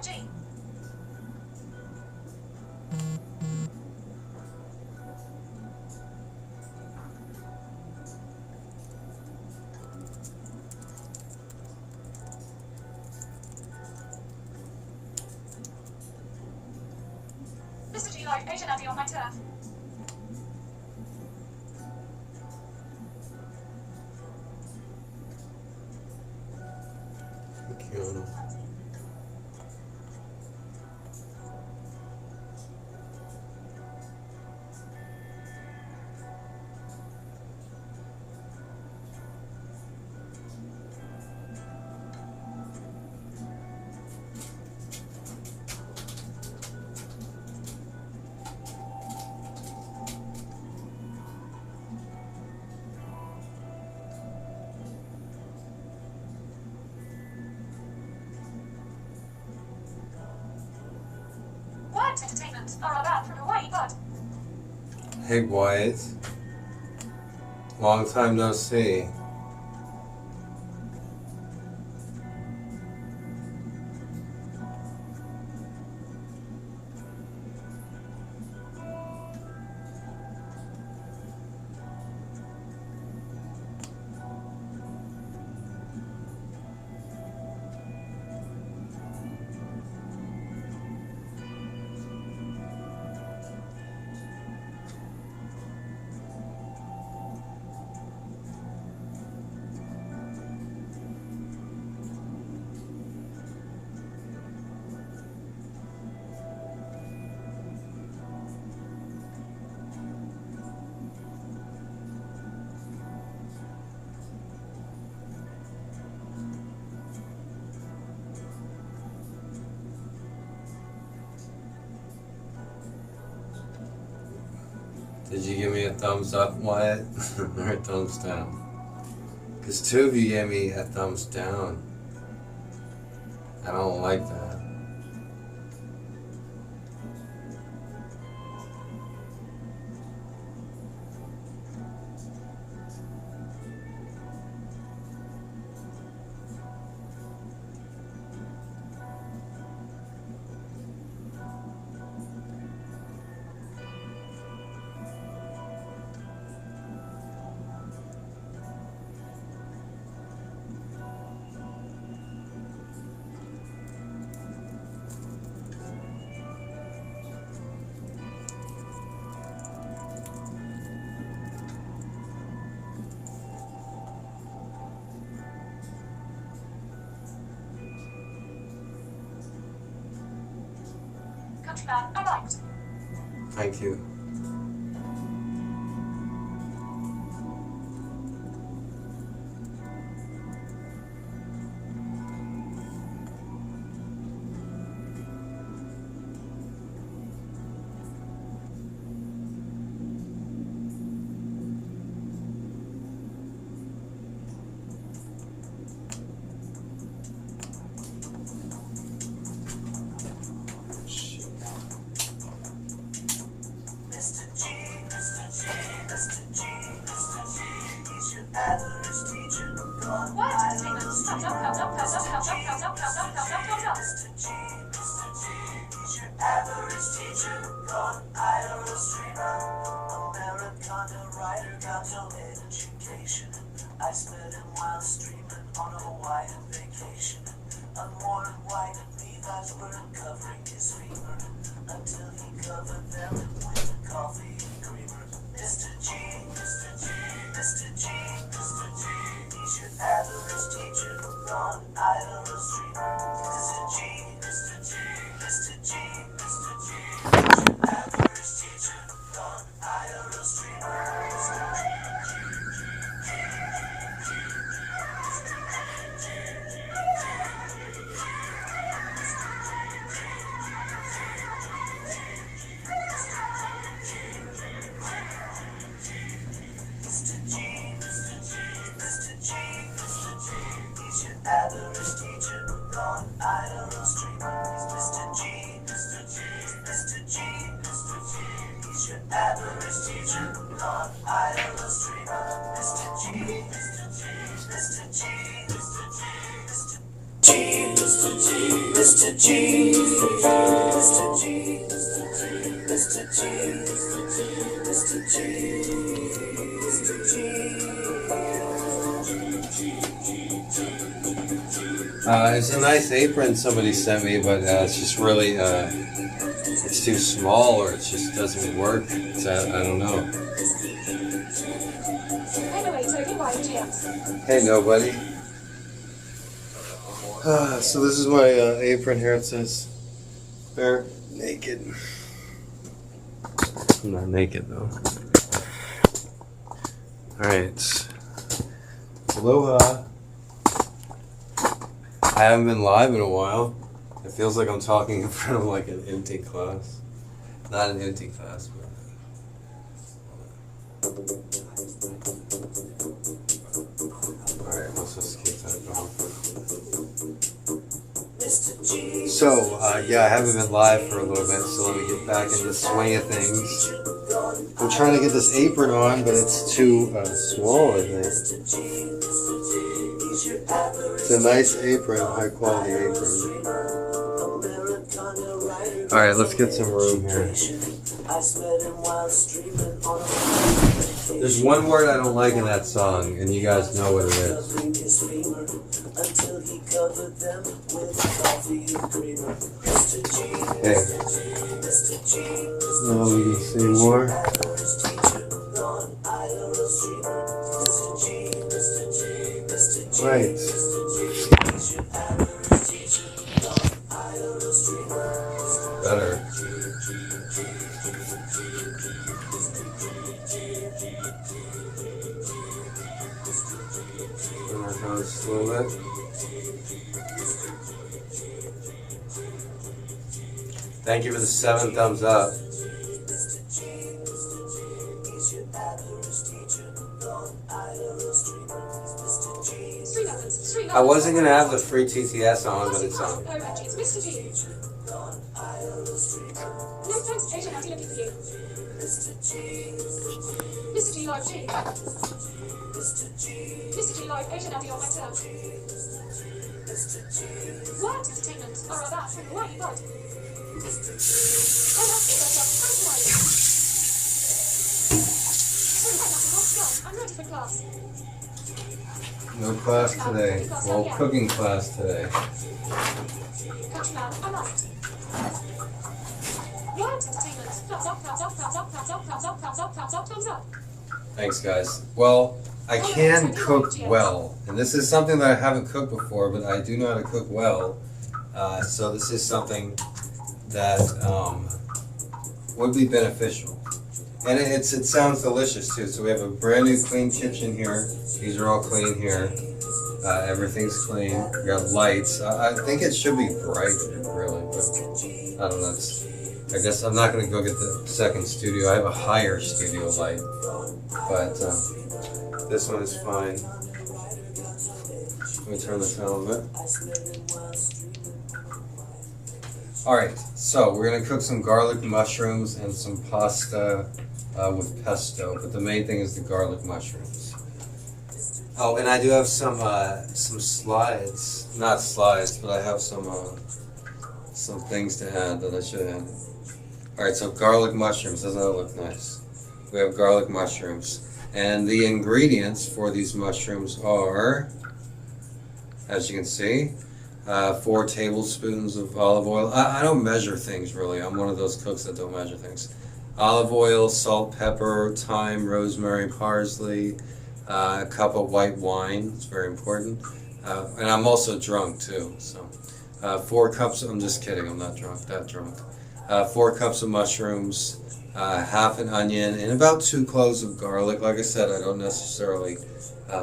G. Mr.G like Asian Abby on my turf. Cute. Entertainment are about from Hawaii, but Hey Wyatt, long time no see. Did you give me a thumbs up, Wyatt, or a thumbs down? Because two of you gave me a thumbs down. I don't like that. Countryman I liked. Thank you. What entertainment? I spent him while streaming on a Hawaiian vacation. Unworn white Levi's were covering his femur until he covered them with coffee and creamer. Mr. G, Mr. G, Mr. G, Mr. G, he's your average teacher gone idle streamer. Mr. G, Mr. G, Mr. G, Mr. G, he's your average teacher gone idle streamer. Mr. G. Average teacher, gone idle streamer. He's Mr. G, Mr. G, Mr. G, Mr. G. He's your average teacher, gone idle streamer. Mr. G, Mr. G, Mr. G, Mr. G, Mr. G, Mr. G. Mr. G, Mr. G, Mr. G, Mr. G, Mr. It's a nice apron somebody sent me, but it's just really, it's too small, or it just doesn't work. So I don't know. Anyway, Toby, why would you ask? Hey, nobody. So this is my apron here. It says, "Bare naked." I'm not naked though. All right. Aloha. I haven't been live in a while. It feels like I'm talking in front of like an empty class. Not an empty class, but. Alright, let's just keep that going. So, yeah, I haven't been live for a little bit, so let me get back into the swing of things. I'm trying to get this apron on, but it's too small, I think. It's a nice apron, high quality apron. Alright, let's get some room here. There's one word I don't like in that song, and you guys know what it is. Okay. Now we can see more. Right. Better. Just a little bit. Thank you for the 7 thumbs up. I wasn't going to have the free TTS on, but it's on. Oh, actually, it's Mr. G. No, thanks, Agent Andy, looking for you. Mr. G live G. Mr. G live, Agent Andy on my turn. What entertainment? Or that, why you bud? I'm ready for class. No class today. Well, cooking class today. Countryman, I'm right. What entertainment? Thumbs up, thumbs up, thumbs up, thumbs up, thumbs up, thumbs up, thumbs up, thumbs up. Thanks, guys. Well, I can cook well, and this is something that I haven't cooked before, but I do know how to cook well. So this is something that would be beneficial, and it sounds delicious too. So we have a brand new clean kitchen here. These are all clean here. Everything's clean. We got lights. I think it should be bright, really, but I don't know. I guess I'm not going to go get the second studio. I have a higher studio light, but this one is fine. Let me turn this down a little bit. Alright, so we're going to cook some garlic mushrooms and some pasta with pesto, but the main thing is the garlic mushrooms. Oh, and I do have some slides. Not slides, but I have some things to add that I should add. Alright, so garlic mushrooms. Doesn't that look nice? We have garlic mushrooms. And the ingredients for these mushrooms are, as you can see, 4 tablespoons of olive oil. I don't measure things, really. I'm one of those cooks that don't measure things. Olive oil, salt, pepper, thyme, rosemary, parsley, a cup of white wine. It's very important. And I'm also drunk, too. So, 4 cups. I'm just kidding. I'm not drunk. That drunk. 4 cups of mushrooms, half an onion, and about 2 cloves of garlic. Like I said, I don't necessarily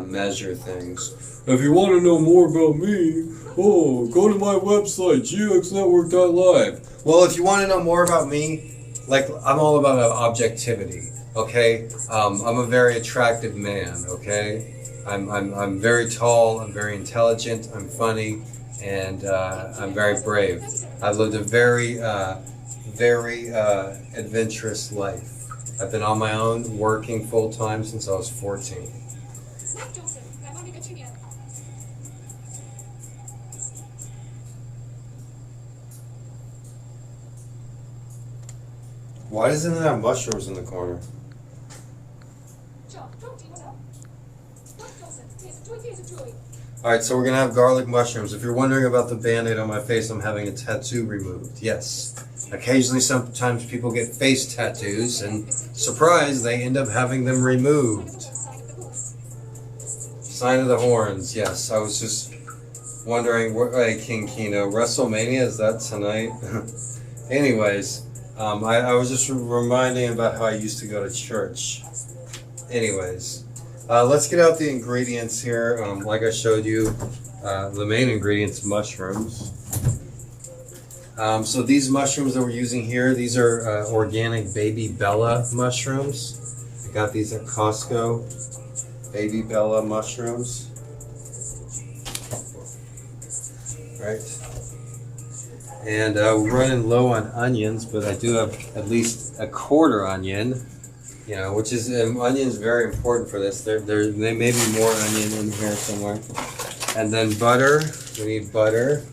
measure things. If you want to know more about me, go to my website, gxnetwork.live. Well, if you want to know more about me, like, I'm all about objectivity, okay? I'm a very attractive man, okay? I'm very tall, I'm very intelligent, I'm funny, and I'm very brave. I've lived a very adventurous life. I've been on my own, working full-time since I was 14. Why doesn't it have mushrooms in the corner? Alright, so we're going to have garlic mushrooms. If you're wondering about the band-aid on my face, I'm having a tattoo removed. Yes. Occasionally, sometimes people get face tattoos, and surprise, they end up having them removed. Sign of the Horns, yes. I was just wondering, hey, King Kino, WrestleMania, is that tonight? Anyways, I was just reminding about how I used to go to church. Anyways, let's get out the ingredients here. Like I showed you, the main ingredients, mushrooms. So these mushrooms that we're using here, these are organic Baby Bella mushrooms. I got these at Costco. Baby Bella mushrooms. Right. And we're running low on onions, but I do have at least a quarter onion. You know, which is onion is very important for this. There may be more onion in here somewhere. And then butter. We need butter.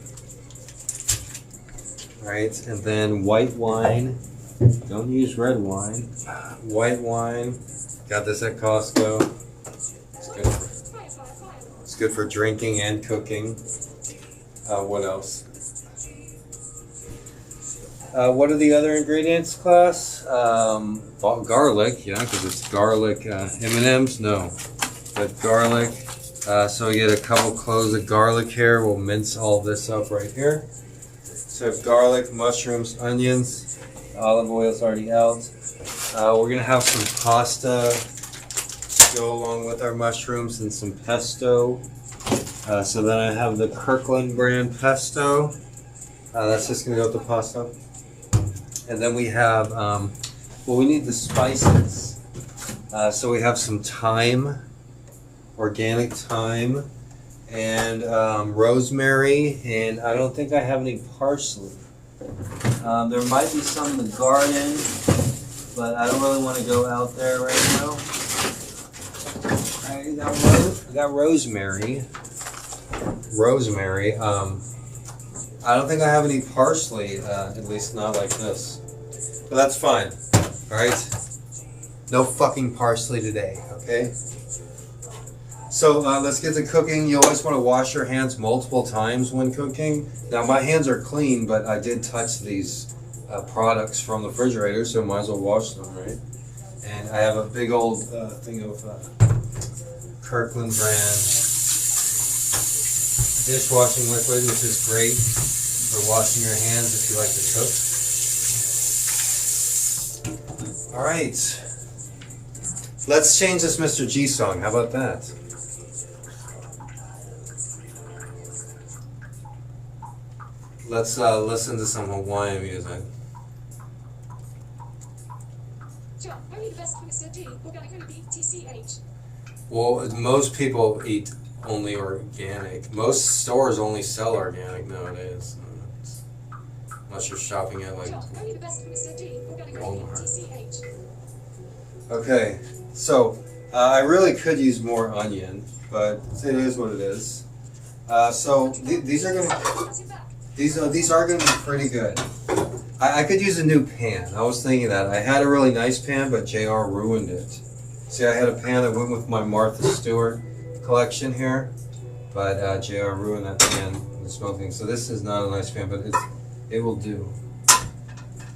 Right, and then white wine. Don't use red wine. White wine. Got this at Costco. It's good for drinking and cooking. What else? What are the other ingredients, class? Garlic, yeah, because it's garlic. M&Ms, no, but garlic. So we get a couple cloves of garlic here. We'll mince all this up right here. So garlic, mushrooms, onions, olive oil is already out. We're gonna have some pasta to go along with our mushrooms and some pesto. So then I have the Kirkland brand pesto. That's just gonna go with the pasta. And then we have, well, we need the spices. So we have some thyme, organic thyme, and rosemary, and I don't think I have any parsley. There might be some in the garden, but I don't really want to go out there right now. I got rosemary. Rosemary. I don't think I have any parsley, at least not like this. But that's fine. Alright? No fucking parsley today, okay? So let's get to cooking. You always want to wash your hands multiple times when cooking. Now my hands are clean, but I did touch these products from the refrigerator, so might as well wash them, right? And I have a big old thing of Kirkland brand dishwashing liquid, which is great for washing your hands if you like to cook. All right, let's change this Mr.G song. How about that? Let's listen to some Hawaiian music. John, only the best for Mr.G. Organic only BTCH. Well, most people eat only organic. Most stores only sell organic nowadays. Unless you're shopping at like Walmart. Okay, so I really could use more onion, but it is what it is. So these are gonna these are gonna be pretty good. I could use a new pan. I was thinking that. I had a really nice pan, but JR ruined it. See, I had a pan that went with my Martha Stewart collection here, but JR ruined that pan, the smoking. So this is not a nice pan, but it will do.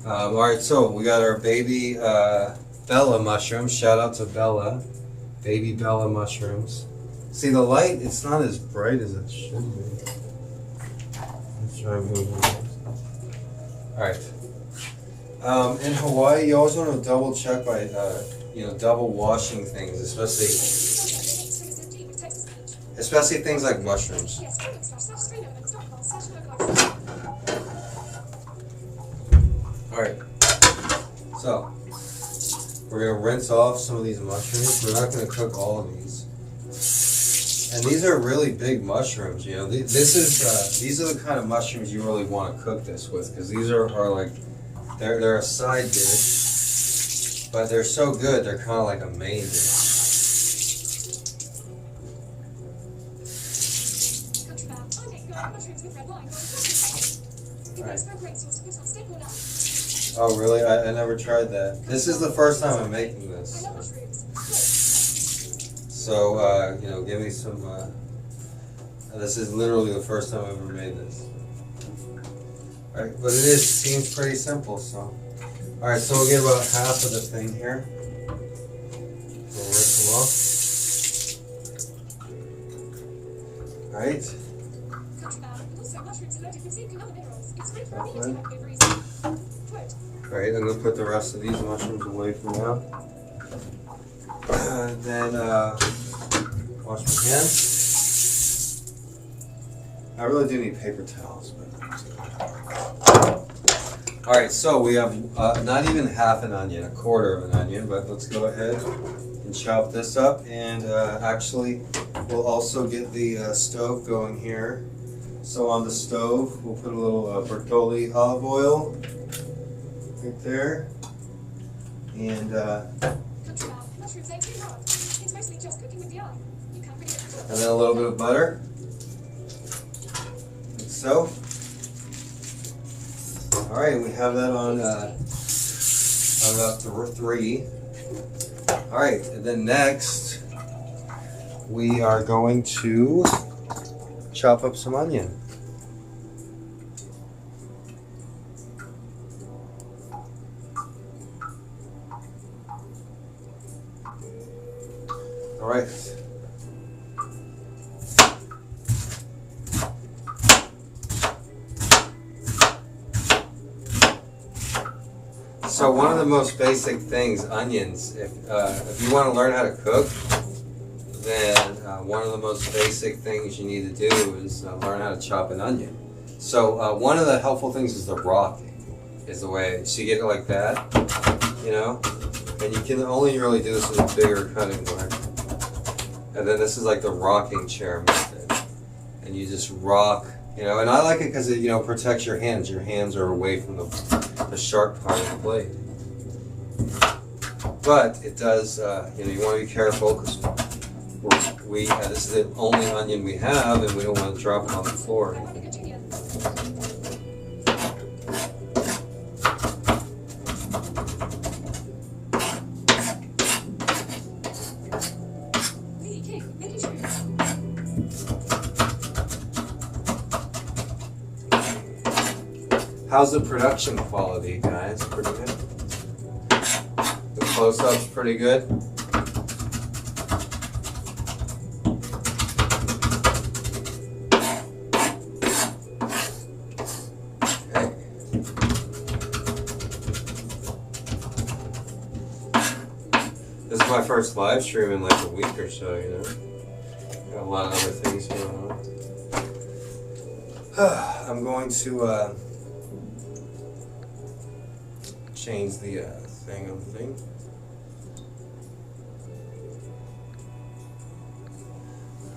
All right, so we got our baby Bella mushrooms. Shout out to Bella, baby Bella mushrooms. See, the light, it's not as bright as it should be. Let's try moving it. All right. In Hawaii, you always want to double check by double washing things, especially things like mushrooms. Alright, so we're going to rinse off some of these mushrooms. We're not going to cook all of these. And these are really big mushrooms, you know. These are the kind of mushrooms you really want to cook this with, because these are like, they're a side dish, but they're so good, they're kind of like a main dish. Oh, really? I never tried that. This is the first time I'm making this. I love mushrooms. So, you know, give me some, this is literally the first time I've ever made this. Alright, but seems pretty simple, so. Alright, so we'll get about half of the thing here. We'll rip them off. Alright. Country man, but also mushrooms are loaded with zinc and other minerals. It's great for Okay. immunity ovaries. Quote. Alright, I'm gonna put the rest of these mushrooms away for now. And then, wash my hands. I really do need paper towels, but. Alright, so we have not even half an onion, a quarter of an onion, but let's go ahead and chop this up. And actually, we'll also get the stove going here. So on the stove, we'll put a little Bertolli olive oil right there. And Country man, mushrooms ain't too hard. It's mostly just cooking with the eye. You can bring it to and then a little bit of butter, like so. All right, we have that on about 3. All right, and then next we are going to chop up some onion. All right. So one of the most basic things, onions, if you want to learn how to cook, then one of the most basic things you need to do is learn how to chop an onion. So one of the helpful things is the rocking, is the way, so you get it like that, you know, and you can only really do this with a bigger cutting board. And then this is like the rocking chair method, and you just rock, you know, and I like it because it, you know, protects your hands. Your hands are away from the sharp part of the blade. But it does, you know, you want to be careful because this is the only onion we have, and we don't want to drop it on the floor. I love a good julienne. Lady King, making shrooms. How's the production quality, guys? Pretty good. The close-up's pretty good. Okay. This is my first live stream in like a week or so, you know. Got a lot of other things going on. I'm going to change the thing on the thing.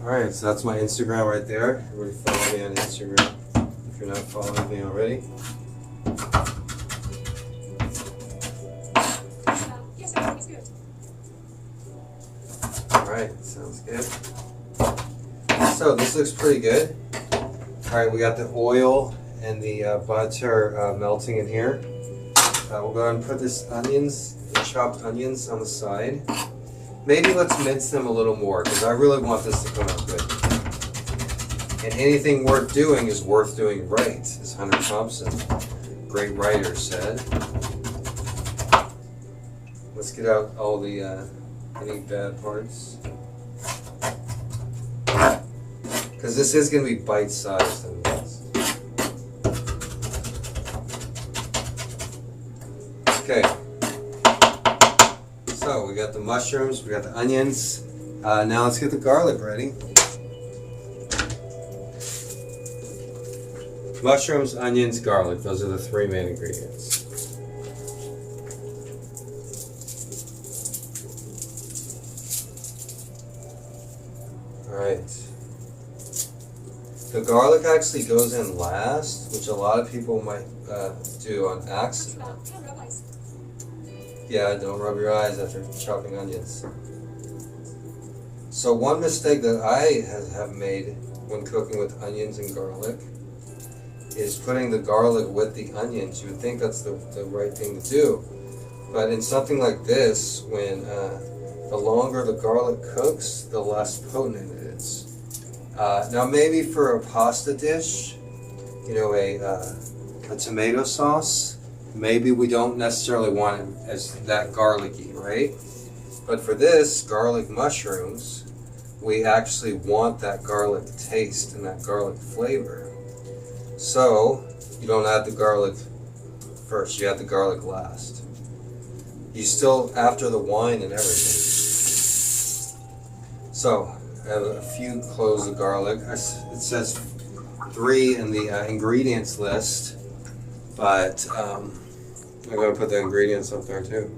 Alright, so that's my Instagram right there. Everybody follow me on Instagram if you're not following me already. Yes, everything's good. Alright, sounds good. So this looks pretty good. Alright, we got the oil and the butter melting in here. We'll go ahead and put this chopped onions on the side. Maybe let's mince them a little more because I really want this to come out good. And anything worth doing is worth doing right, as Hunter Thompson, great writer, said. Let's get out all the any bad parts. Because this is going to be bite-sized. Okay, so we got the mushrooms, we got the onions. Now let's get the garlic ready. Mushrooms, onions, garlic, those are the 3 main ingredients. Alright. The garlic actually goes in last, which a lot of people might do on accident. Yeah, don't rub your eyes after chopping onions. So one mistake that I have made when cooking with onions and garlic is putting the garlic with the onions. You would think that's the right thing to do. But in something like this, when the longer the garlic cooks, the less potent it is. Now maybe for a pasta dish, you know, a tomato sauce, maybe we don't necessarily want it as that garlicky, right? But for this, garlic mushrooms, we actually want that garlic taste and that garlic flavor. So, you don't add the garlic first, you add the garlic last. You still, after the wine and everything. So, I have a few cloves of garlic. It says 3 in the ingredients list, but I'm going to put the ingredients up there too.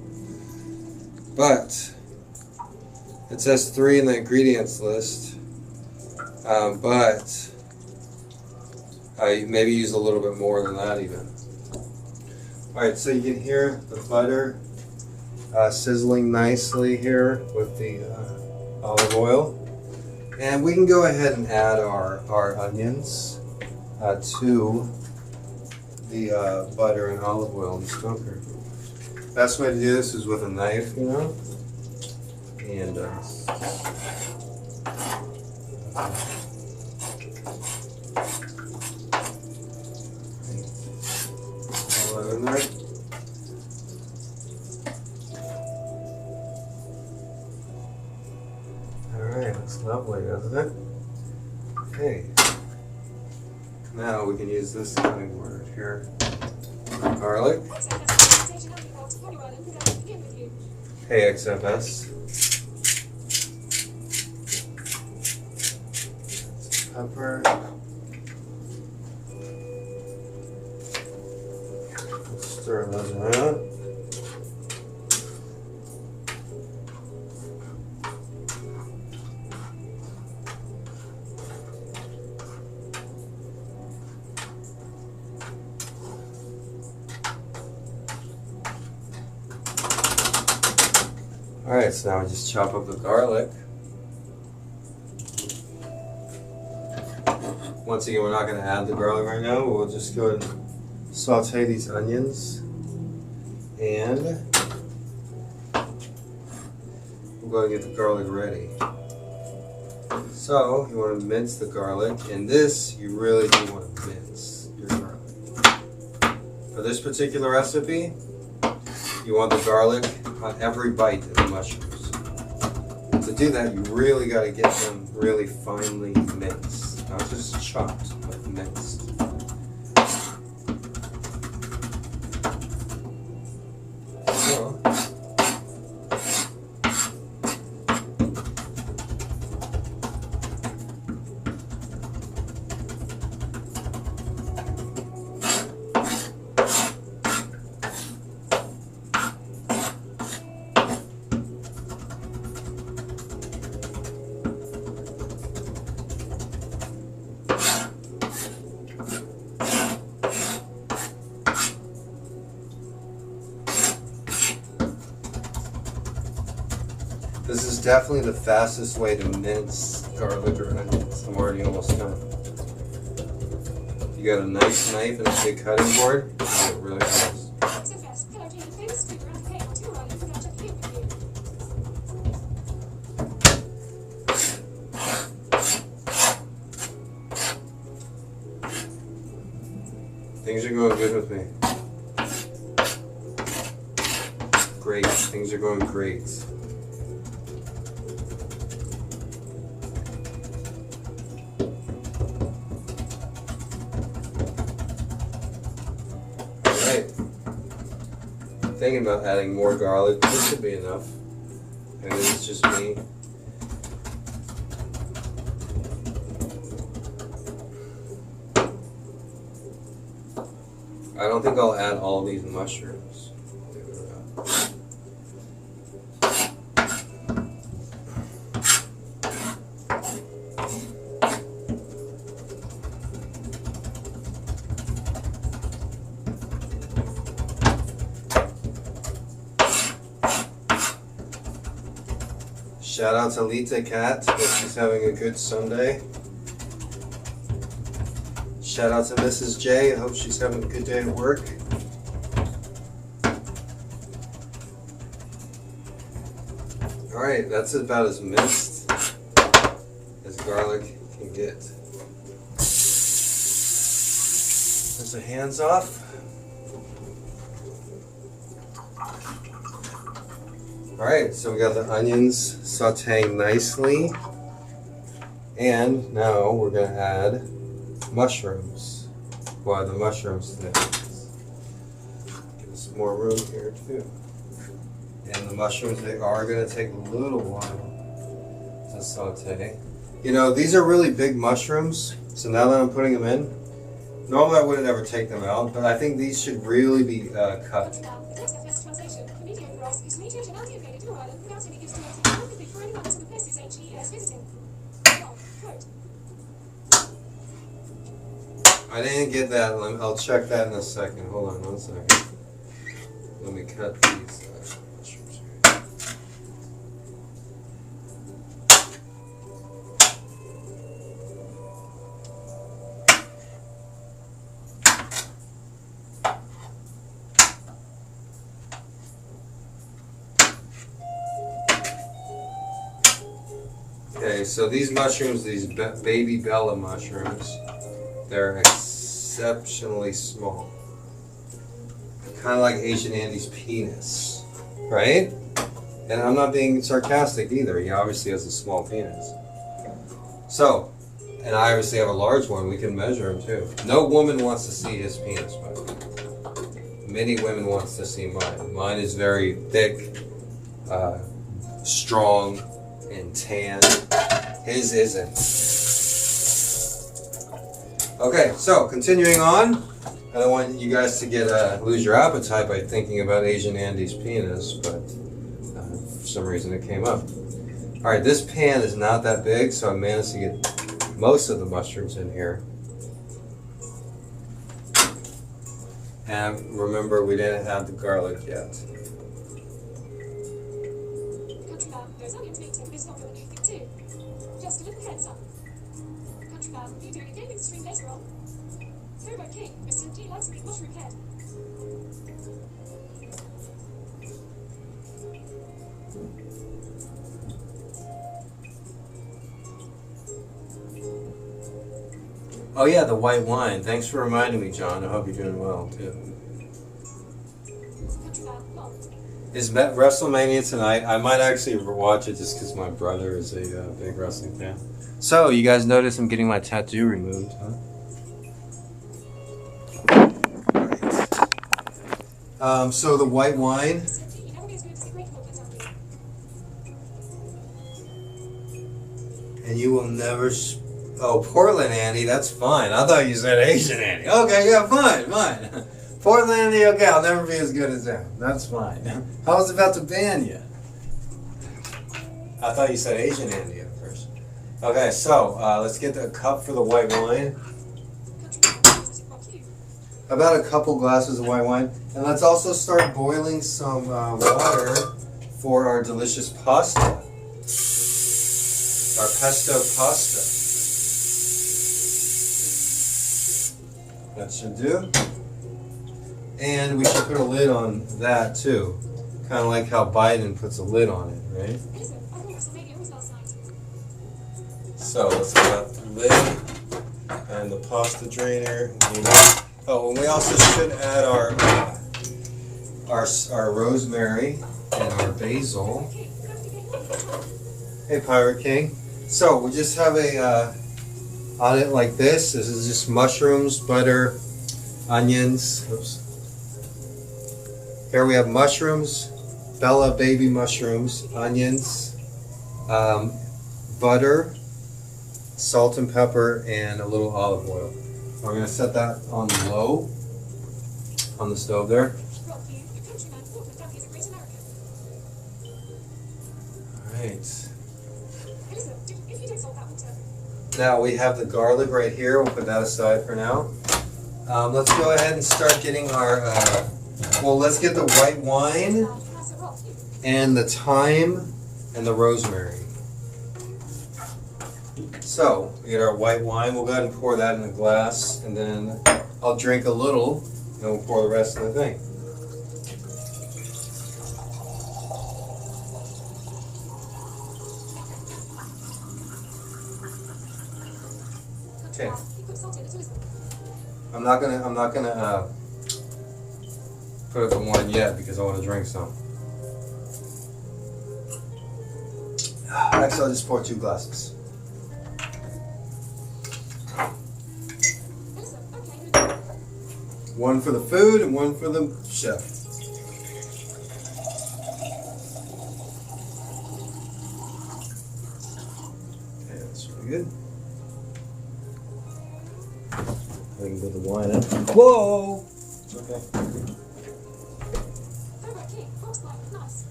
But it says 3 in the ingredients list, but I maybe use a little bit more than that even. Alright, so you can hear the butter sizzling nicely here with the olive oil. And we can go ahead and add our onions to the butter and olive oil in the smoker. Best way to do this is with a knife, you know. And all that in there. Alright, looks lovely, doesn't it? Okay. Now we can use this cutting board here. Garlic. Hey, XFS. Pepper. Stir those around. Alright, so now we just chop up the garlic. Once again, we're not going to add the garlic right now. We'll just go ahead and saute these onions. And we'll go and get the garlic ready. So, you want to mince the garlic. In this, you really do want to mince your garlic. For this particular recipe, you want the garlic on every bite of the mushrooms. To do that, you really got to get them really finely minced. Not just chopped, but minced. So, this is definitely the fastest way to mince garlic or onions. I'm already almost done. You got a nice knife and a big cutting board, you get really close. Things are going good with me. Great, things are going great. Thinking about adding more garlic. This should be enough. Maybe it's just me. I don't think I'll add all these mushrooms. Shout out to Lita Cat, hope she's having a good Sunday. Shout out to Mrs. J. I hope she's having a good day at work. Alright, that's about as minced as garlic can get. There's the hands off. Alright, so we got the onions sauteing nicely. And now we're going to add mushrooms. Why the mushrooms today? Give us some more room here too. And the mushrooms, they are going to take a little while to saute. You know, these are really big mushrooms, so now that I'm putting them in, normally I wouldn't ever take them out, but I think these should really be cut. I didn't get that. I'll check that in a second. Hold on 1 second. Let me cut these mushrooms here. Okay, so these mushrooms, these baby Bella mushrooms, they're exceptionally small. Kind of like Asian Andy's penis, right? And I'm not being sarcastic either. He obviously has a small penis. So, and I obviously have a large one. We can measure him too. No woman wants to see his penis, but many women wants to see mine. Mine is very thick, strong, and tan. His isn't. Okay, so continuing on. I don't want you guys to get lose your appetite by thinking about Asian Andy's penis, but for some reason it came up. All right, this pan is not that big, so I managed to get most of the mushrooms in here. And remember, we didn't add the garlic yet. Those onions need to be softer than you think too. Just a little heads up. Country man, you doing a gaming stream later on? Turbo King, Mr.G likes to eat mushroom head. Oh yeah, the white wine. Thanks for reminding me, John. I hope you're doing well too. Country man, Bob. Is WrestleMania tonight? I might actually watch it just because my brother is a big wrestling fan. So, you guys notice I'm getting my tattoo removed, huh? Alright. So the white wine. Mr.G never goes good to the great hall for something. And you will never... Oh, Portland Andy, that's fine. I thought you said Asian Andy. Okay, yeah, fine. Portland Andy, okay, I'll never be as good as him. That's fine. I was about to ban you. I thought you said Asian Andy at first. Okay, so let's get a cup for the white wine. About a couple glasses of white wine. And let's also start boiling some water for our delicious pasta. Our pesto pasta. That should do. And we should put a lid on that too. Kind of like how Biden puts a lid on it, right? Listen, I thought WrestleMania was last night. So let's get out the lid and the pasta drainer. Oh, and we also should add our rosemary and our basil. Hey, Pirate King. So we just have a on it like this. This is just mushrooms, butter, onions. Oops. Here we have mushrooms, Bella baby mushrooms, onions, butter, salt and pepper, and a little olive oil. We're going to set that on low on the stove there. Alright. Now we have the garlic right here. We'll put that aside for now. Let's go ahead and start getting our, well, let's get the white wine and the thyme and the rosemary. So, we get our white wine. We'll go ahead and pour that in a glass, and then I'll drink a little, and we'll pour the rest in the thing. Okay. I'm not gonna put up the wine yet because I want to drink some. Actually, I'll just pour 2 glasses. One for the food and one for the chef. Okay, that's really good. I can put the wine in. Whoa! Okay.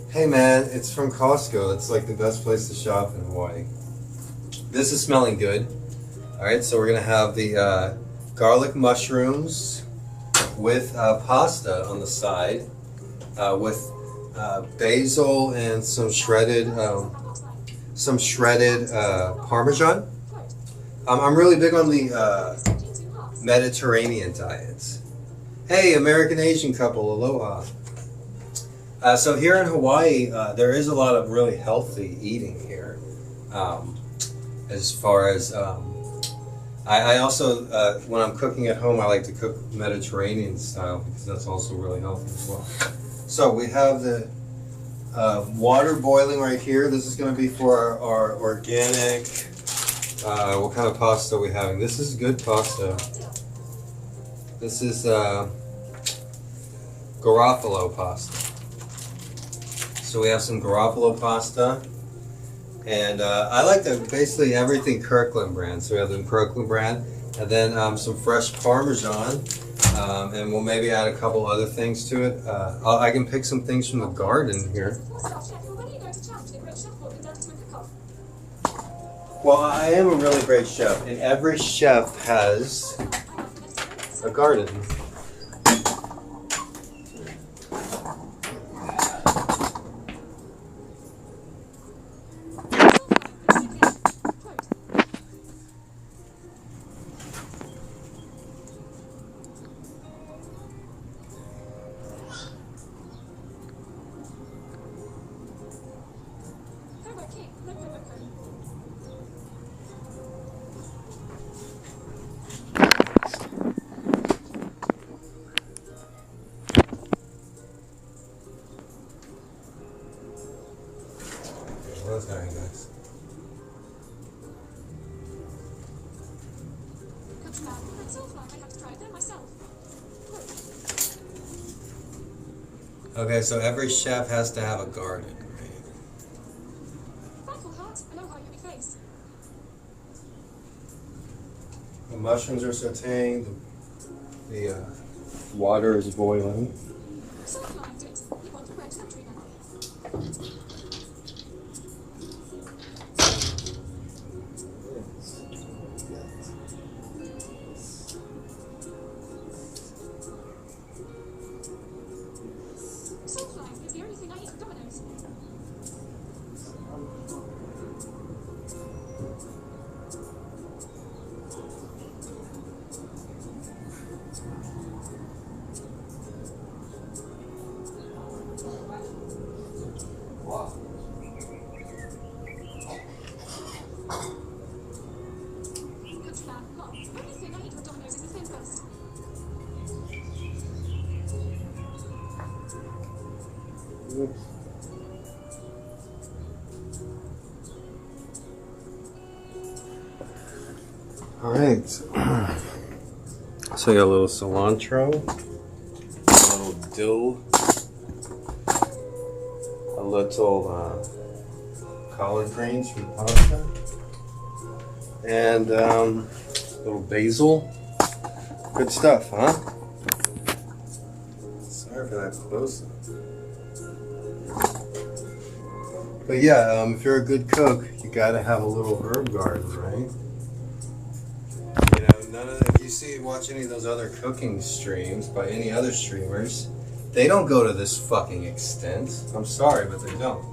Hey man, it's from Costco. It's like the best place to shop in Hawaii. This is smelling good. Alright, so we're gonna have the garlic mushrooms with pasta on the side with basil and some shredded Parmesan. I'm really big on the Mediterranean diets. Hey, American Asian couple, aloha. So here in Hawaii, there is a lot of really healthy eating here. As far as I also, when I'm cooking at home, I like to cook Mediterranean style because that's also really healthy as well. So we have the water boiling right here. This is going to be for our organic. What kind of pasta are we having? This is good pasta. This is Garofalo pasta. So we have some Garofalo pasta. And I like basically everything Kirkland brand. So we have the Kirkland brand, and then some fresh Parmesan, and we'll maybe add a couple other things to it. I can pick some things from the garden here. Well, I am a really great chef, and every chef has a garden. Very nice. Okay, so every chef has to have a garden, right? The mushrooms are sauteing, the water is boiling. All right, so you got a little cilantro, a little dill, a little collard greens for the pasta, and a little basil. Good stuff, huh? Sorry for that close-up. But yeah, if you're a good cook, you gotta have a little herb garden, right? You know, if you watch any of those other cooking streams by any other streamers, they don't go to this fucking extent. I'm sorry, but they don't.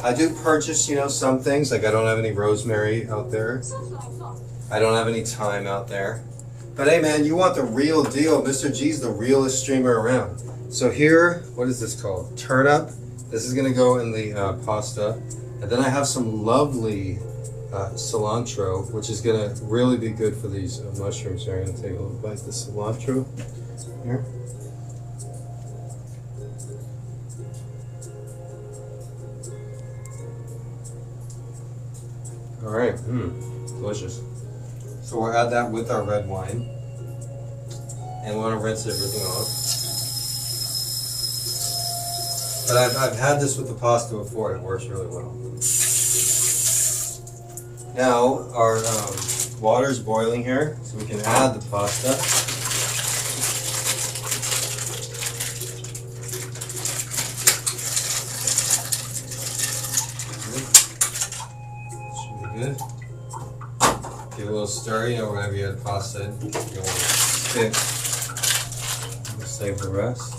I do purchase, some things, like I don't have any rosemary out there. Sunflower flock. I don't have any thyme out there. But hey man, you want the real deal. Mr. G's the realest streamer around. So here, what is this called? Turnip. This is gonna go in the pasta. And then I have some lovely cilantro, which is gonna really be good for these mushrooms. So I'm gonna take a little bite of the cilantro here. All right, delicious. So we'll add that with our red wine. And we want to rinse everything off. But I've had this with the pasta before, it works really well. Now our water's boiling here, so we can add the pasta. Good. Give a little stir, whenever you add pasta in, you don't want it to stick. We'll save the rest.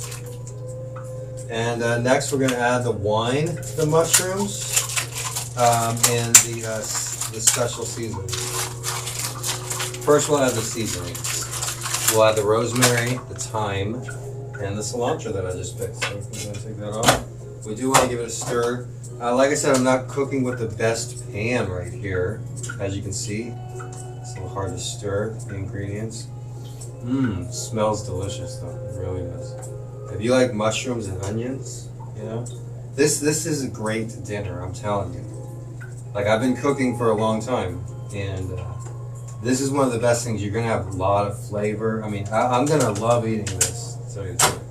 And next we're going to add the wine, the mushrooms, and the special seasoning. First we'll add the seasonings. We'll add the rosemary, the thyme, and the cilantro that I just picked. So we're going to take that off. We do want to give it a stir. Like I said, I'm not cooking with the best pan right here, as you can see. It's a little hard to stir the ingredients. Smells delicious though, it really does. If you like mushrooms and onions, this is a great dinner, I'm telling you. Like, I've been cooking for a long time, and this is one of the best things. You're gonna have a lot of flavor. I mean, I'm gonna love eating this, to tell you the truth.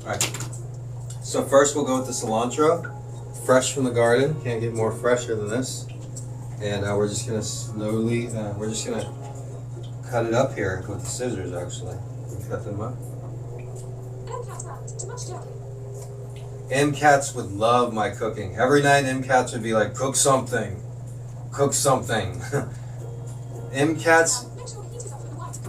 Alright, so first we'll go with the cilantro, fresh from the garden, can't get more fresher than this. And we're just going to slowly, cut it up here with the scissors actually. Cut them up. MCATs would love my cooking. Every night MCATs would be like, cook something, cook something. MCATs,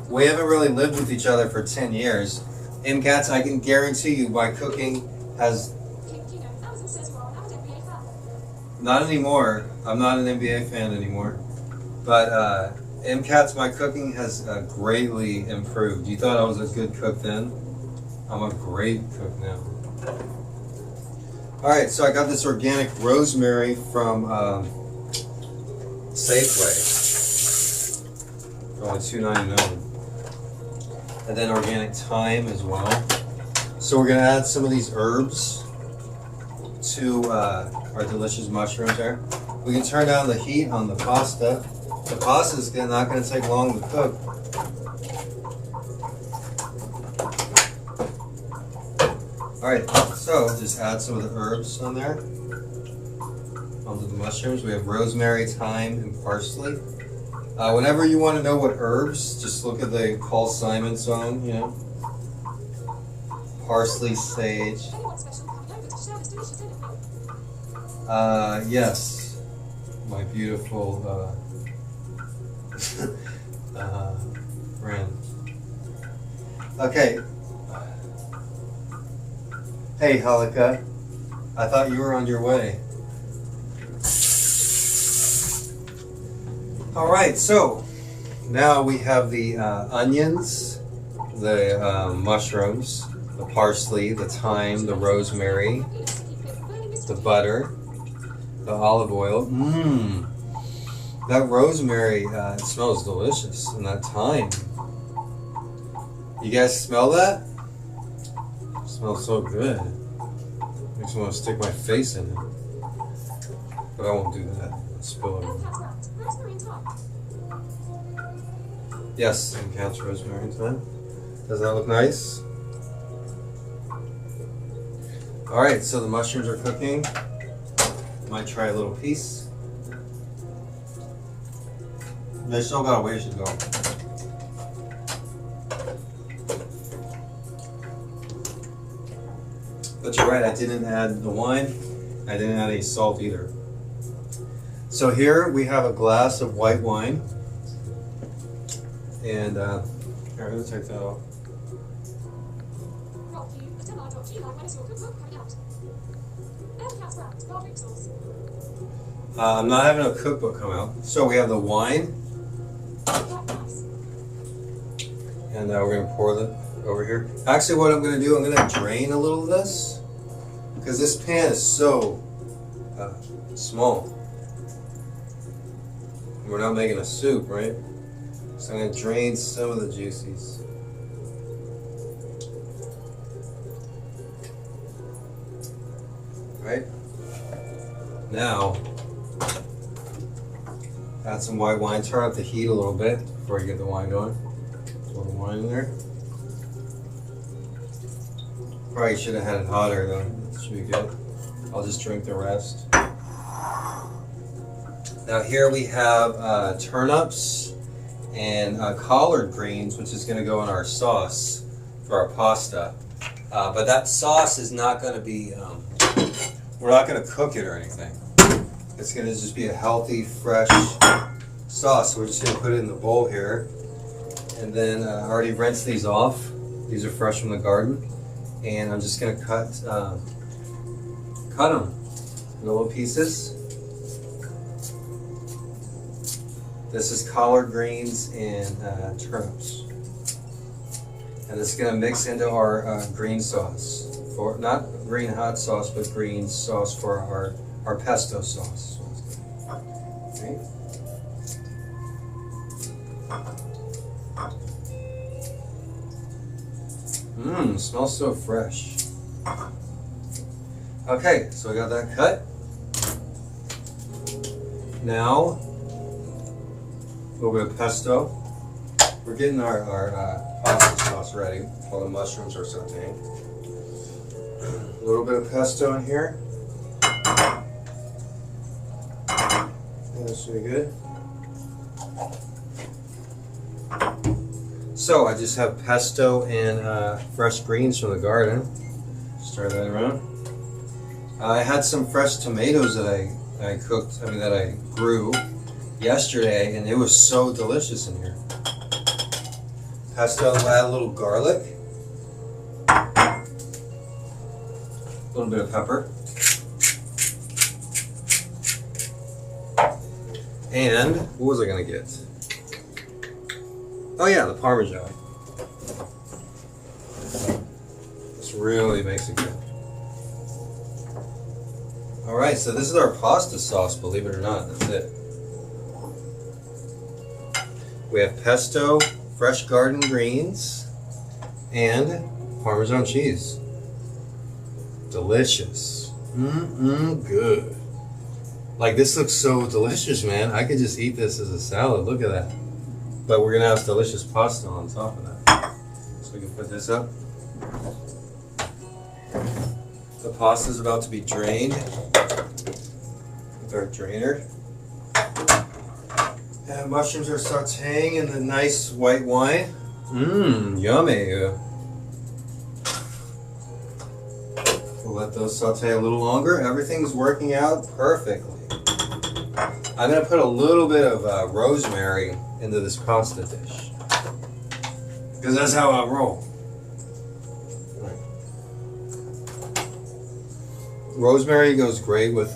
we haven't really lived with each other for 10 years. MCATs, I can guarantee you my cooking has... Not anymore. I'm not an NBA fan anymore. But MCATs, my cooking has greatly improved. You thought I was a good cook then? I'm a great cook now. Alright, so I got this organic rosemary from Safeway. For only $2.99. And then organic thyme as well. So we're going to add some of these herbs to our delicious mushrooms there. We can turn down the heat on the pasta. The pasta is not going to take long to cook. Alright, so just add some of the herbs on there. Onto the mushrooms. We have rosemary, thyme, and parsley. Whenever you want to know what herbs, just look at the Paul Simon song, Parsley, sage. Yes, my beautiful friend. Okay. Hey, Halika. I thought you were on your way. Alright, so now we have the onions, the mushrooms, the parsley, the thyme, the rosemary, the butter, the olive oil. That rosemary, it smells delicious, and that thyme. You guys smell that? It smells so good. Makes me want to stick my face in it. But I won't do that. I'll spill it. Yes, and cat's rosemary and thyme. Does that look nice? Alright, so the mushrooms are cooking. Might try a little piece. They still got a ways to go. But you're right, I didn't add the wine. I didn't add any salt either. So here we have a glass of white wine. And here, I'm going to take that off. What do you like? When is your cookbook coming out? Cat's Brandt, garlic sauce. I'm not having a cookbook come out. So we have the wine. Nice. And we're going to pour it over here. Actually, what I'm going to do, I'm going to drain a little of this. Because this pan is so small. We're not making a soup, right? So I'm going to drain some of the juices. Right? Now, add some white wine. Turn up the heat a little bit before you get the wine going. A little wine in there. Probably should have had it hotter though. It should be good. I'll just drink the rest. Now here we have turnips and collard greens, which is going to go in our sauce for our pasta. But that sauce is not going to be, we're not going to cook it or anything. It's going to just be a healthy, fresh sauce. So we're just going to put it in the bowl here. And then I already rinsed these off. These are fresh from the garden. And I'm just going to cut them in little pieces. This is collard greens and turnips. And it's going to mix into our green sauce. For not green hot sauce, but green sauce for our pesto sauce. Okay. Mmm, smells so fresh. Okay, so we got that cut. Now, a little bit of pesto. We're getting our pasta sauce ready while the mushrooms are sauteing. A little bit of pesto in here. That should be good. So I just have pesto and fresh greens from the garden. Stir that around. I had some fresh tomatoes that I that I grew yesterday, and it was so delicious in here. Pesto, add a little garlic, a little bit of pepper, and what was I gonna get? Oh yeah, the Parmesan. This really makes it good. Alright, so this is our pasta sauce, believe it or not, that's it. We have pesto, fresh garden greens, and Parmesan cheese. Delicious. Good. Like, this looks so delicious, man. I could just eat this as a salad, look at that. But we're gonna have delicious pasta on top of that. So we can put this up. The pasta is about to be drained with our drainer. And mushrooms are sauteing in the nice white wine. Yummy. We'll let those saute a little longer. Everything's working out perfectly. I'm gonna put a little bit of rosemary into this pasta dish, because that's how I roll. Rosemary goes great with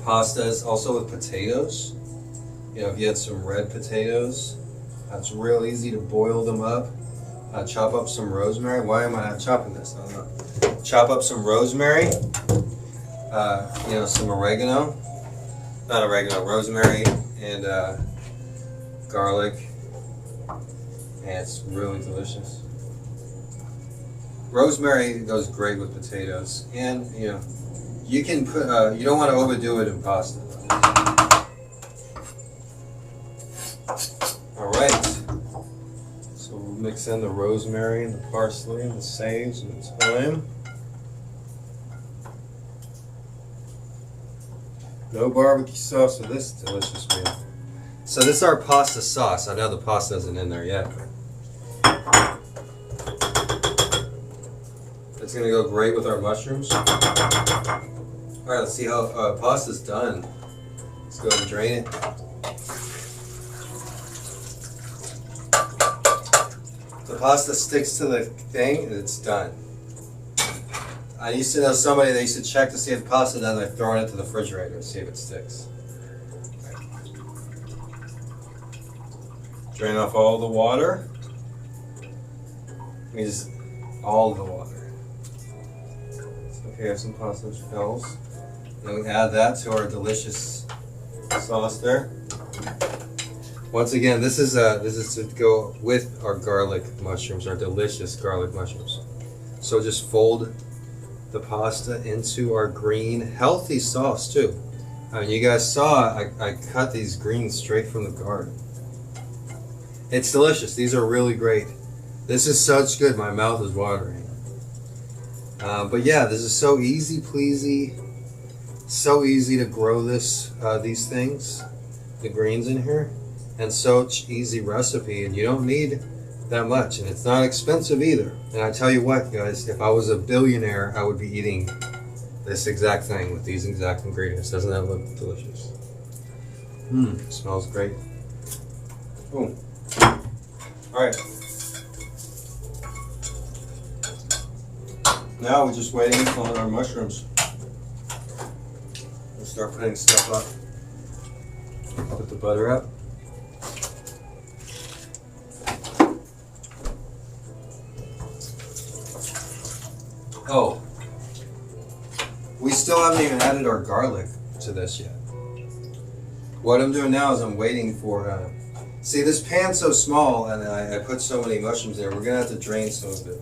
pastas, also with potatoes. You know, if you had some red potatoes, it's real easy to boil them up. Chop up some rosemary. Why am I not chopping this? I don't know. Chop up some rosemary. You know, some oregano. Not oregano, rosemary and garlic. And it's really delicious. Rosemary goes great with potatoes, and you know, you can put. You don't want to overdo it in pasta. All right. So we'll mix in the rosemary and the parsley and the sage and the thyme. No barbecue sauce for this delicious meal. So this is our pasta sauce. I know the pasta isn't in there yet. It's gonna go great with our mushrooms. All right, let's see how pasta's done. Let's go ahead and drain it. The pasta sticks to the thing and it's done. I used to know somebody that used to check to see if pasta done, they're throwing it to the refrigerator to see if it sticks. Drain off all the water. Means all the water. So here have some pasta shells. Then we add that to our delicious sauce there. Once again, this is to go with our garlic mushrooms, our delicious garlic mushrooms. So just fold the pasta into our green, healthy sauce too. I mean, you guys saw I cut these greens straight from the garden. It's delicious. These are really great. This is such good. My mouth is watering. But yeah, this is so easy pleasy. So easy to grow these things, the greens in here, and such easy recipe. And you don't need that much, and it's not expensive either. And I tell you what, guys, if I was a billionaire, I would be eating this exact thing with these exact ingredients. Doesn't that look delicious? Smells great. Boom. All right. Now we're just waiting on our mushrooms. We'll start putting stuff up. Put the butter up. Oh, we still haven't even added our garlic to this yet. What I'm doing now is I'm waiting for, see this pan's so small and I put so many mushrooms there, we're gonna have to drain some of it.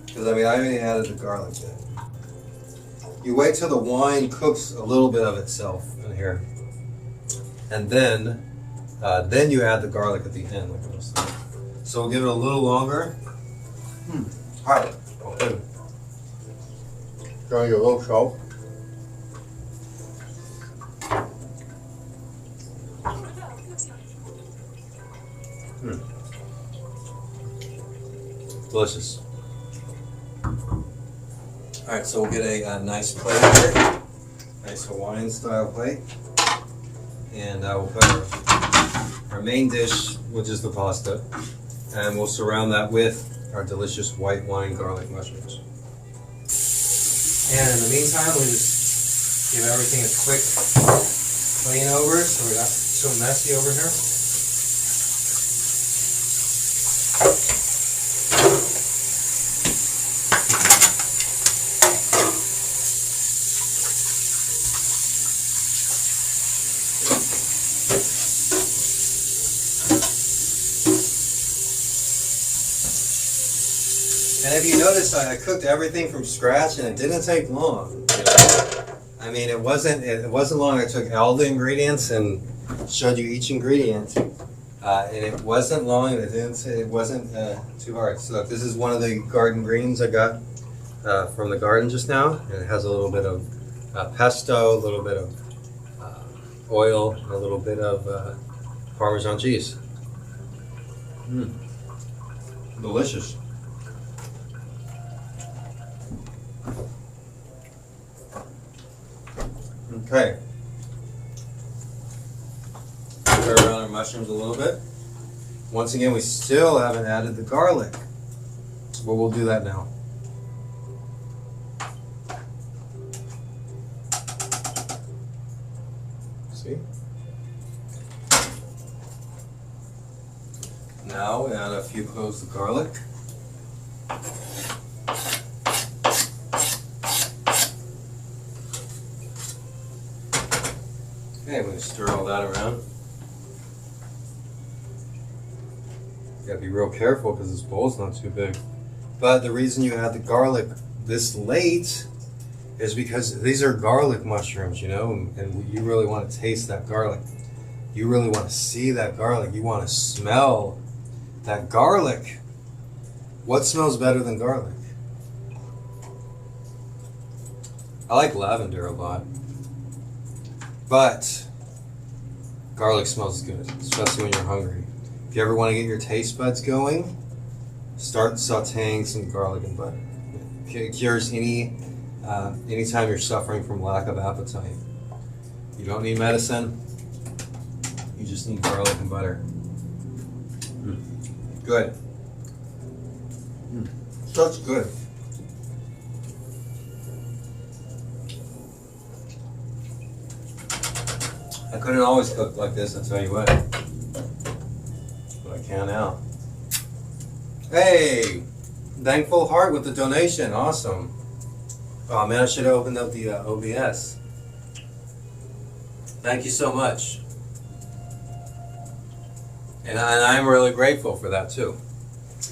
Because I mean, I haven't even added the garlic yet. You wait till the wine cooks a little bit of itself in here. And then you add the garlic at the end, like I was saying. So we'll give it a little longer. All right. Trying to get a little salt. Delicious. All right, so we'll get a nice plate here, nice Hawaiian style plate, and we'll put our main dish, which is the pasta, and we'll surround that with our delicious white wine garlic mushrooms. And in the meantime, we just give everything a quick clean over so we're not so messy over here. And if you notice, I cooked everything from scratch, and it didn't take long. You know? I mean, it wasn't long. I took all the ingredients and showed you each ingredient, and it wasn't long, and it wasn't too hard. So this is one of the garden greens I got from the garden just now, and it has a little bit of pesto, a little bit of oil, and a little bit of Parmesan cheese. Delicious. Okay. Stir around our mushrooms a little bit. Once again, we still haven't added the garlic, but we'll do that now. See? Now we add a few cloves of garlic. Okay, I'm going to stir all that around. You gotta be real careful because this bowl's not too big. But the reason you add the garlic this late is because these are garlic mushrooms, you know, and you really want to taste that garlic. You really want to see that garlic. You want to smell that garlic. What smells better than garlic? I like lavender a lot. But garlic smells good, especially when you're hungry. If you ever want to get your taste buds going, start sauteing some garlic and butter. It cures anytime you're suffering from lack of appetite. You don't need medicine. You just need garlic and butter. Good. Such good. I couldn't always cook like this, I'll tell you what. But I can now. Hey! Thankful Heart with the donation. Awesome. Oh man, I should have opened up the OBS. Thank you so much. And I'm really grateful for that too.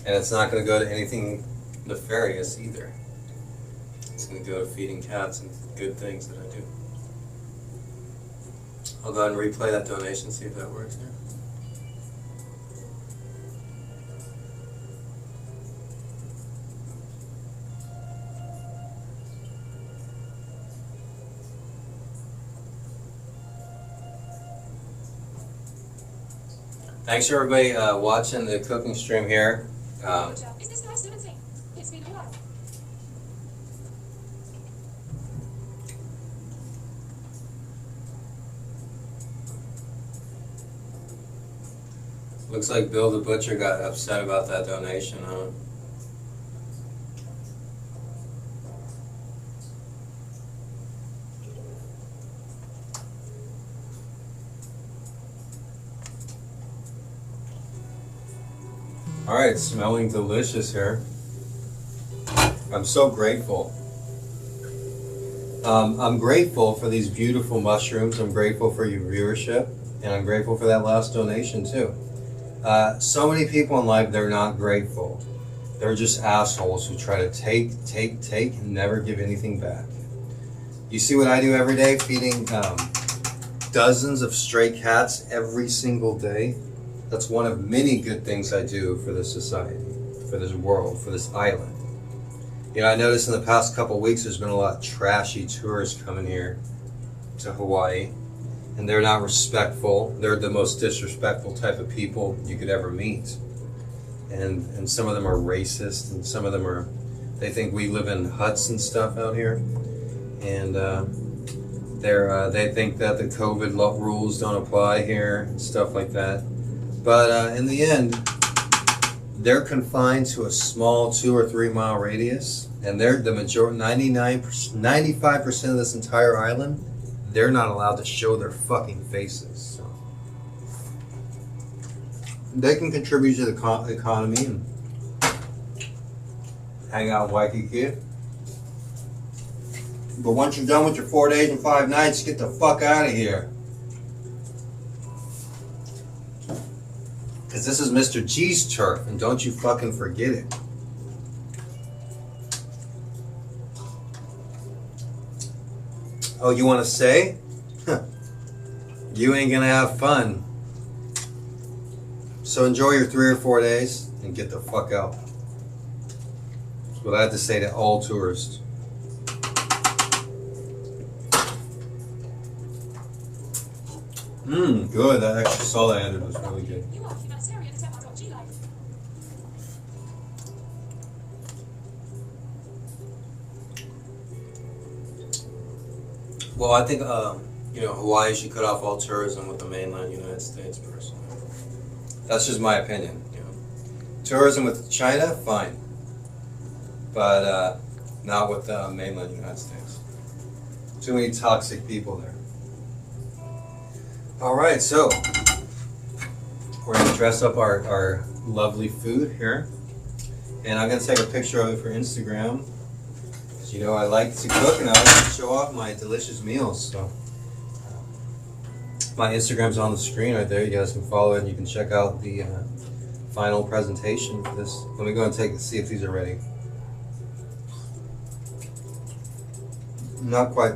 And it's not going to go to anything nefarious either. It's going to go to feeding cats and good things that I do. I'll go ahead and replay that donation, see if that works here. Thanks for everybody watching the cooking stream here. Is this guy still in sync? It's been a while. Looks like Bill the Butcher got upset about that donation, huh? Alright, smelling delicious here. I'm so grateful. I'm grateful for these beautiful mushrooms. I'm grateful for your viewership. And I'm grateful for that last donation too. So many people in life, they're not grateful. They're just assholes who try to take, and never give anything back. You see what I do every day? Feeding dozens of stray cats every single day. That's one of many good things I do for this society, for this world, for this island. You know, I noticed in the past couple weeks there's been a lot of trashy tourists coming here to Hawaii, and they're not respectful. They're the most disrespectful type of people you could ever meet. And some of them are racist, and some of them are, they think we live in huts and stuff out here. And they think that the COVID rules don't apply here and stuff like that. But in the end, they're confined to a small 2 or 3 mile radius, and they're the majority, 95% of this entire island, they're not allowed to show their fucking faces. So they can contribute to the economy and hang out in Waikiki. But once you're done with your 4 days and 5 nights, get the fuck out of here. Because this is Mr. G's turf, and don't you fucking forget it. Oh, you want to say? You ain't gonna have fun. So enjoy your 3 or 4 days and get the fuck out. That's what I have to say to all tourists. Good. That extra salt I added was really good. You are humanitarian at MR.G life. Well, I think you know, Hawaii should cut off all tourism with the mainland United States, personally. That's just my opinion. You know, tourism with China, fine, but not with the mainland United States. Too many toxic people there. All right, so we're gonna dress up our lovely food here, and I'm gonna take a picture of it for Instagram. You know, I like to cook and I like to show off my delicious meals. So my Instagram's on the screen right there. You guys can follow it and you can check out the final presentation for this. Let me go and see if these are ready. Not quite.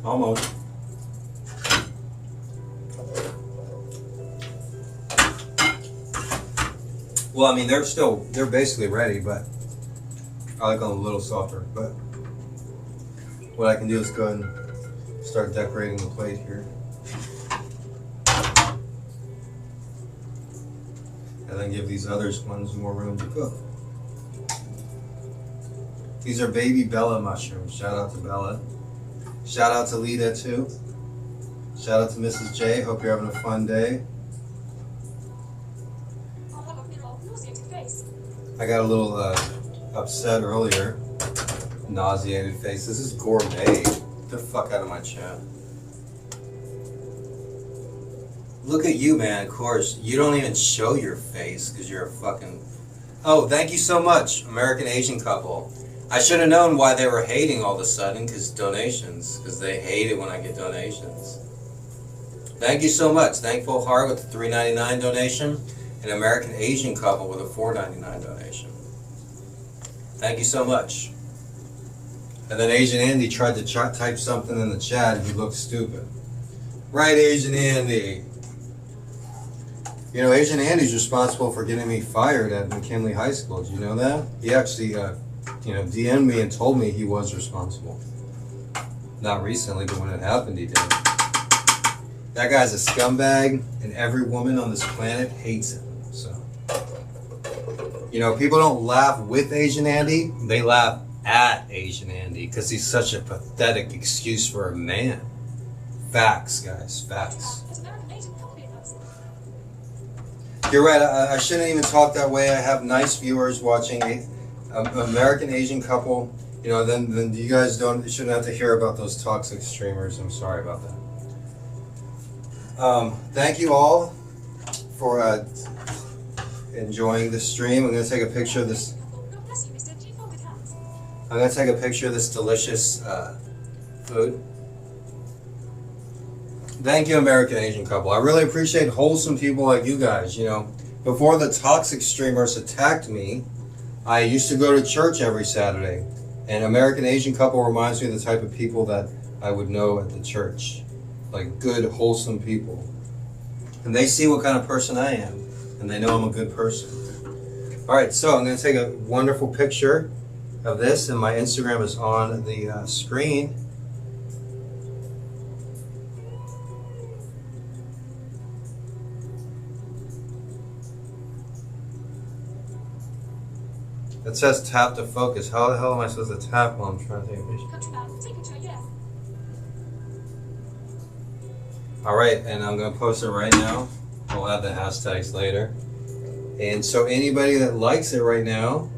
Almost. Well, I mean, they're basically ready, but I like them a little softer. But what I can do is go ahead and start decorating the plate here. And then give these other ones more room to cook. These are baby Bella mushrooms. Shout out to Bella. Shout out to Lita too. Shout out to Mrs. J. Hope you're having a fun day. I got a little upset earlier. Nauseated face. This is Gourmet. the fuck out of my chat. Look at you, man. Of course, you don't even show your face because you're a fucking... Oh, thank you so much, American Asian couple. I should have known why they were hating all of a sudden, because donations. Because they hate it when I get donations. Thank you so much. Thankful Heart with the $3.99 donation. An American Asian couple with a $4.99 donation. Thank you so much. And then Asian Andy tried to type something in the chat and he looked stupid. Right, Asian Andy. You know, Asian Andy's responsible for getting me fired at McKinley High School. Did you know that? He actually, DM'd me and told me he was responsible. Not recently, but when it happened, he did. That guy's a scumbag, and every woman on this planet hates him. So, you know, people don't laugh with Asian Andy. They laugh at Asian Andy because he's such a pathetic excuse for a man. Facts, guys. Facts. You're right. I shouldn't even talk that way. I have nice viewers watching American Asian couple. You know, then you guys shouldn't have to hear about those toxic streamers. I'm sorry about that. Thank you all for enjoying the stream. I'm going to take a picture of this. I'm going to take a picture of this delicious food. Thank you, American Asian couple. I really appreciate wholesome people like you guys. You know, before the toxic streamers attacked me, I used to go to church every Saturday. And American Asian couple reminds me of the type of people that I would know at the church. Like good, wholesome people. And they see what kind of person I am. And they know I'm a good person. Alright, so I'm going to take a wonderful picture of this. And my Instagram is on the screen. It says tap to focus. How the hell am I supposed to tap while I'm trying to take a picture? Alright, and I'm going to post it right now. I'll add the hashtags later. And so anybody that likes it right now,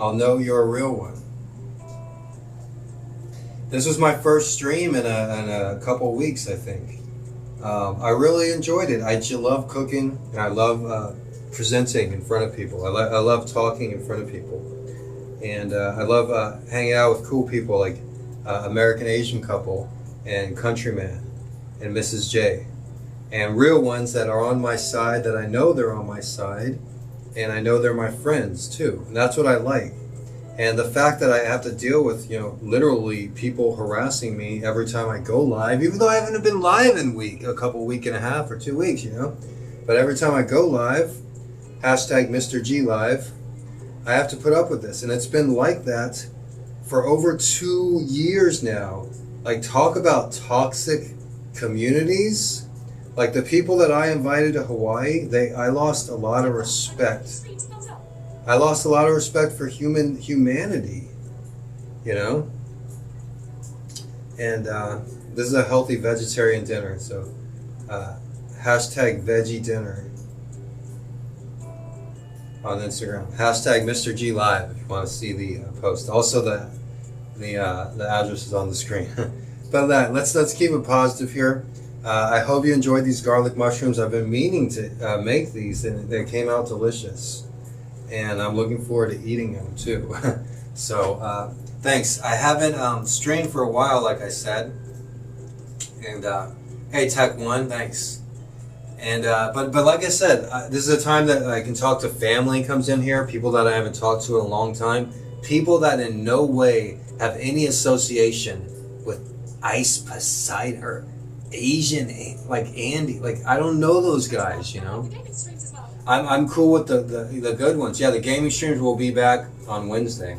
I'll know you're a real one. This was my first stream in a couple weeks, I think. I really enjoyed it. I love cooking, and I love presenting in front of people. I love talking in front of people. And I love hanging out with cool people like American Asian couple and Countryman and Mrs.G. And real ones that are on my side, that I know they're on my side, and I know they're my friends too. And that's what I like. And the fact that I have to deal with, you know, literally people harassing me every time I go live, even though I haven't been live in a week and a half or 2 weeks, you know. But every time I go live, hashtag Mr.G live, I have to put up with this. And it's been like that for over 2 years now. Like, talk about toxic communities. Like the people that I invited to Hawaii, I lost a lot of respect. I lost a lot of respect for humanity, you know? And this is a healthy vegetarian dinner, so hashtag veggie dinner on Instagram. Hashtag Mr.G live if you want to see the post. Also the address is on the screen. But let's keep it positive here. I hope you enjoyed these garlic mushrooms. I've been meaning to make these, and they came out delicious. And I'm looking forward to eating them too. So thanks. I haven't streamed for a while, like I said. And hey, Tech One, thanks. And but like I said, this is a time that I can talk to family comes in here, people that I haven't talked to in a long time, people that in no way have any association with Ice Poseidon or Asian, like Andy. Like, I don't know those guys, you know. I'm cool with the good ones. Yeah, the gaming streams will be back on Wednesday.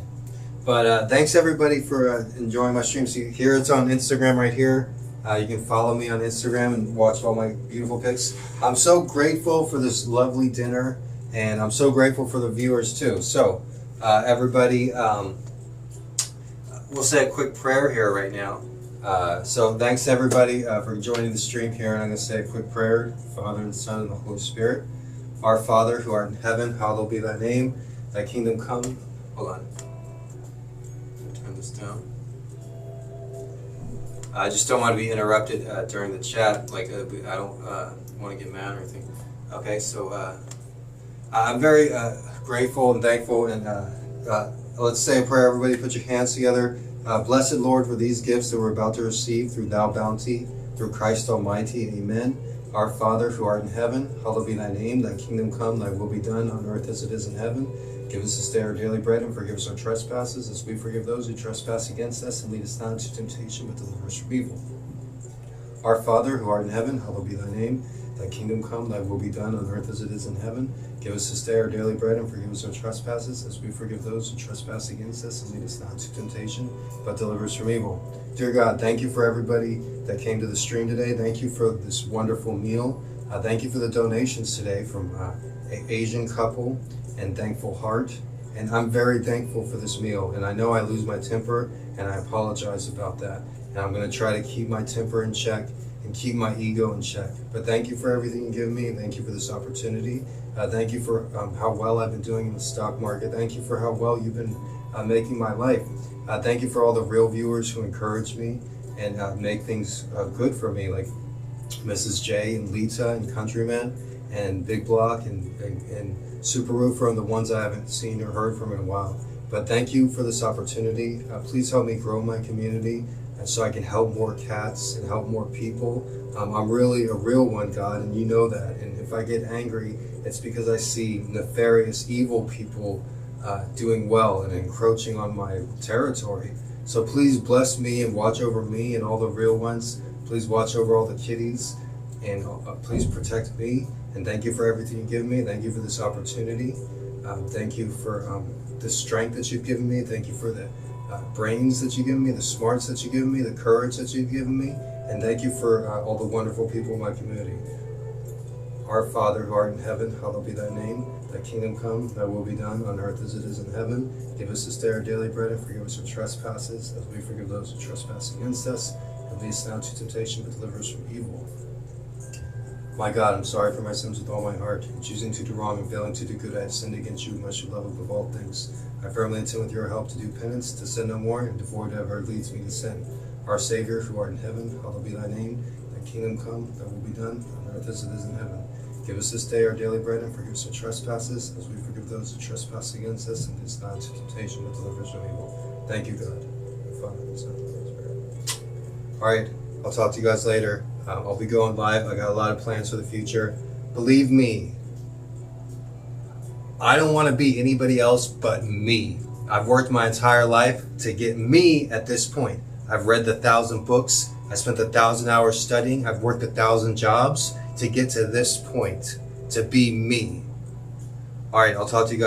But thanks everybody for enjoying my streams. Here it's on Instagram right here. You can follow me on Instagram and watch all my beautiful pics. I'm so grateful for this lovely dinner, and I'm so grateful for the viewers too. So everybody, we'll say a quick prayer here right now. So thanks everybody for joining the stream here, and I'm going to say a quick prayer. Father and Son and the Holy Spirit. Our Father who art in heaven, hallowed be thy name. Thy kingdom come. Hold on. Turn this down. I just don't want to be interrupted during the chat. Like, I don't want to get mad or anything. Okay, so I'm very grateful and thankful. And let's say a prayer, everybody. Put your hands together. Blessed Lord, for these gifts that we're about to receive through Thy bounty, through Christ Almighty. Amen. Our Father, who art in heaven, hallowed be Thy name. Thy kingdom come, Thy will be done on earth as it is in heaven. Give us this day our daily bread, and forgive us our trespasses, as we forgive those who trespass against us. And lead us not into temptation, but deliver us from evil. Our Father, who art in heaven, hallowed be Thy name. Thy kingdom come, Thy will be done on earth as it is in heaven. Give us this day our daily bread, and forgive us our trespasses, as we forgive those who trespass against us. And lead us not into temptation, but deliver us from evil. Dear God, thank you for everybody that came to the stream today. Thank you for this wonderful meal. Thank you for the donations today from an Asian couple and Thankful Heart. And I'm very thankful for this meal. And I know I lose my temper, and I apologize about that. And I'm going to try to keep my temper in check and keep my ego in check. But thank you for everything you've given me. Thank you for this opportunity. Thank you for how well I've been doing in the stock market. Thank you for how well you've been making my life. Thank you for all the real viewers who encourage me and make things good for me, like Mrs.G and Lita and Countryman and Big Block and Super Roofer, and the ones I haven't seen or heard from in a while. But thank you for this opportunity. Please help me grow my community, and so I can help more cats and help more people. I'm really a real one, God, and you know that. And if I get angry, it's because I see nefarious, evil people doing well and encroaching on my territory. So please bless me and watch over me and all the real ones. Please watch over all the kitties, and please protect me. And thank you for everything you've given me. Thank you for this opportunity. Thank you for the strength that you've given me. Thank you for the brains that you've given me, the smarts that you've given me, the courage that you've given me. And thank you for all the wonderful people in my community. Our Father, who art in heaven, hallowed be Thy name. Thy kingdom come, Thy will be done on earth as it is in heaven. Give us this day our daily bread, and forgive us our trespasses, as we forgive those who trespass against us. And lead us not into temptation, but deliver us from evil. My God, I'm sorry for my sins with all my heart. In choosing to do wrong and failing to do good, I have sinned against you, much you love above all things. I firmly intend with your help to do penance, to sin no more, and to avoid whatever leads me to sin. Our Savior, who art in heaven, hallowed be Thy name. Thy kingdom come, Thy will be done, on earth as it is in heaven. Give us this day our daily bread, and forgive us our trespasses, as we forgive those who trespass against us, and lead us not into temptation, but deliver us from evil. Thank you, God. The Father, and the Son, and the Holy Spirit. All right, I'll talk to you guys later. I'll be going live. I got a lot of plans for the future. Believe me, I don't want to be anybody else but me. I've worked my entire life to get me at this point. I've read 1,000 books. I spent 1,000 hours studying. I've worked 1,000 jobs to get to this point, to be me. All right, I'll talk to you guys.